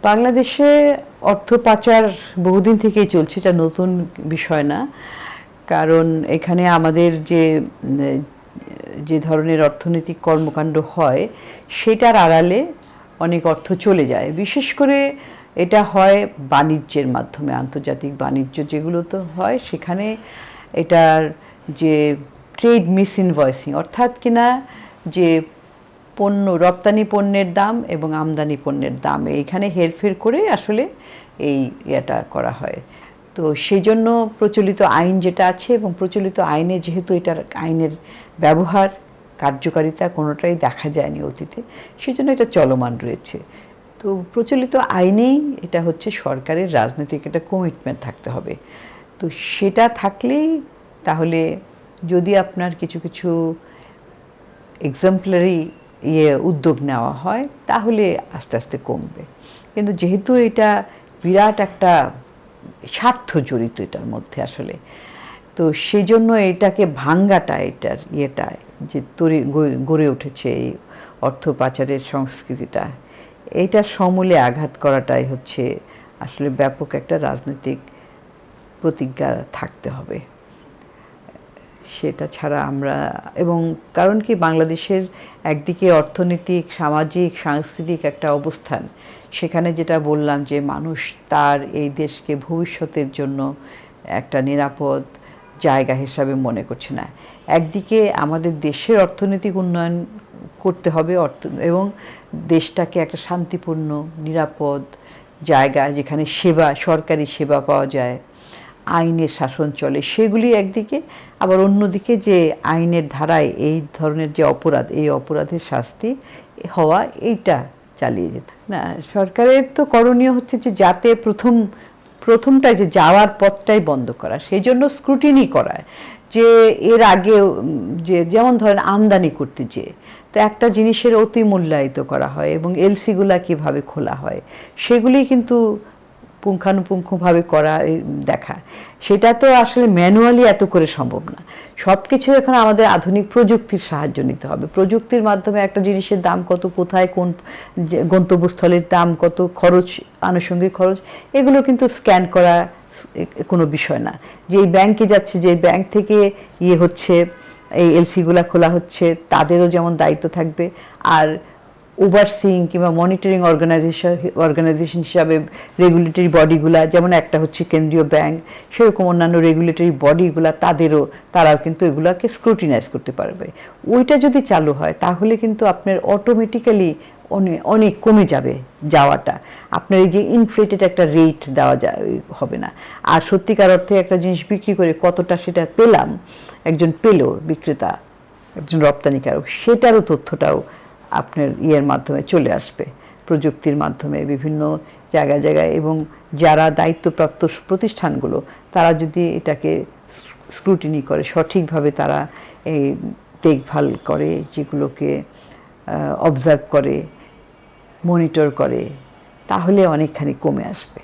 বাংলাদেশে অর্থ পাচার বহুদিন থেকেই চলছে, এটা নতুন বিষয় না। কারণ এখানে আমাদের যে ধরনের অর্থনৈতিক কর্মকাণ্ড হয় সেটার আড়ালে অনেক অর্থ চলে যায়। বিশেষ করে এটা হয় বাণিজ্যের মাধ্যমে, আন্তর্জাতিক বাণিজ্য যেগুলো তো হয় সেখানে এটার যে ট্রেড মিস ইনভয়েসিং, অর্থাৎ কিনা যে পণ্য রপ্তানি পণ্যের দাম এবং আমদানি পণ্যের দাম এইখানে হেরফের করে আসলে এই ইয়েটা করা হয়। তো সেই জন্য প্রচলিত আইন যেটা আছে এবং প্রচলিত আইনে যেহেতু এটার আইনের ব্যবহার কার্যকারিতা কোনোটাই দেখা যায়নি অতীতে, সেই জন্য এটা চলমান রয়েছে। তো প্রচলিত আইনেই এটা হচ্ছে সরকারের রাজনৈতিক একটা কমিটমেন্ট থাকতে হবে। তো সেটা থাকলেই তাহলে যদি আপনার কিছু কিছু এক্সাম্পলারি উদ্যোগ নেওয়া হয় তাহলে আস্তে আস্তে কমবে। কিন্তু যেহেতু এটা বিরাট একটা স্বার্থ জড়িত এটার মধ্যে আসলে, তো সেই জন্য এটাকে ভাঙ্গাটা, এটার যে গড়ে উঠেছে এই অর্থ পাচারের সংস্কৃতিটা, এইটা সমূলে আঘাত করাটাই হচ্ছে আসলে ব্যাপক একটা রাজনৈতিক প্রতিজ্ঞা থাকতে হবে। সেটা ছাড়া আমরা, এবং কারণ কি বাংলাদেশের একদিকে অর্থনৈতিক, সামাজিক, সাংস্কৃতিক একটা অবস্থান, সেখানে যেটা বললাম যে মানুষ তার এই দেশকে ভবিষ্যতের জন্য একটা নিরাপদ জায়গা হিসাবে মনে করছে না। একদিকে আমাদের দেশের অর্থনৈতিক উন্নয়ন করতে হবে এবং দেশটাকে একটা শান্তিপূর্ণ নিরাপদ জায়গা যেখানে সরকারি সেবা পাওয়া যায়, আইনের শাসন চলে, সেগুলি একদিকে। আবার অন্যদিকে যে আইনের ধারায় এই ধরনের যে অপরাধ, এই অপরাধের শাস্তি হওয়া, এইটা চালিয়ে যেতে না। সরকারের তো করণীয় হচ্ছে যে যাতে প্রথমটাই যে যাওয়ার পথটাই বন্ধ করা, সেই জন্য স্ক্রুটিনি করা। যে এর আগে যেমন ধরেন আমদানি করতে যেয়ে তো একটা জিনিসের অতি মূল্যায়িত করা হয় এবং এলসিগুলা কীভাবে খোলা হয় সেগুলি কিন্তু পুঙ্খানুপুঙ্খভাবে করা, দেখা। সেটা তো আসলে ম্যানুয়ালি এত করে সম্ভব না। সব কিছু এখন আমাদের আধুনিক প্রযুক্তির সাহায্য নিতে হবে। প্রযুক্তির মাধ্যমে একটা জিনিসের দাম কত, কোথায় কোন গন্তব্যস্থলের দাম কত, খরচ, আনুষঙ্গিক খরচ, এগুলো কিন্তু স্ক্যান করা কোনো বিষয় না। যে এই ব্যাংকে যাচ্ছে, যে ব্যাংক থেকে হচ্ছে এই এলসিগুলা খোলা হচ্ছে, তাদেরও যেমন দায়িত্ব থাকবে। আর ওভারসিং কিংবা মনিটরিং অর্গানাইজেশন হিসাবে রেগুলেটরি বডিগুলা, যেমন একটা হচ্ছে কেন্দ্রীয় ব্যাংক, সেরকম অন্যান্য রেগুলেটরি বডিগুলা তারাও কিন্তু এগুলাকে স্ক্রুটিনাইজ করতে পারবে। ওইটা যদি চালু হয় তাহলে কিন্তু আপনার অটোমেটিক্যালি অনেক কমে যাবে যাওয়াটা। আপনার এই যে ইনফ্লেটেড একটা রেট দেওয়া হবে না। আর সত্যিকার অর্থে একটা জিনিস বিক্রি করে কতটা সেটা পেলাম, একজন বিক্রেতা, একজন রপ্তানিকারক, সেটারও তথ্যটাও আপনার মাধ্যমে চলে আসবে, প্রযুক্তির মাধ্যমে বিভিন্ন জায়গায়। এবং যারা দায়িত্বপ্রাপ্ত প্রতিষ্ঠানগুলো, তারা যদি এটাকে স্ক্রুটিনি করে, সঠিকভাবে তারা এই দেখভাল করে, যেগুলোকে অবজার্ভ করে, মনিটর করে, তাহলে অনেকখানি কমে আসবে।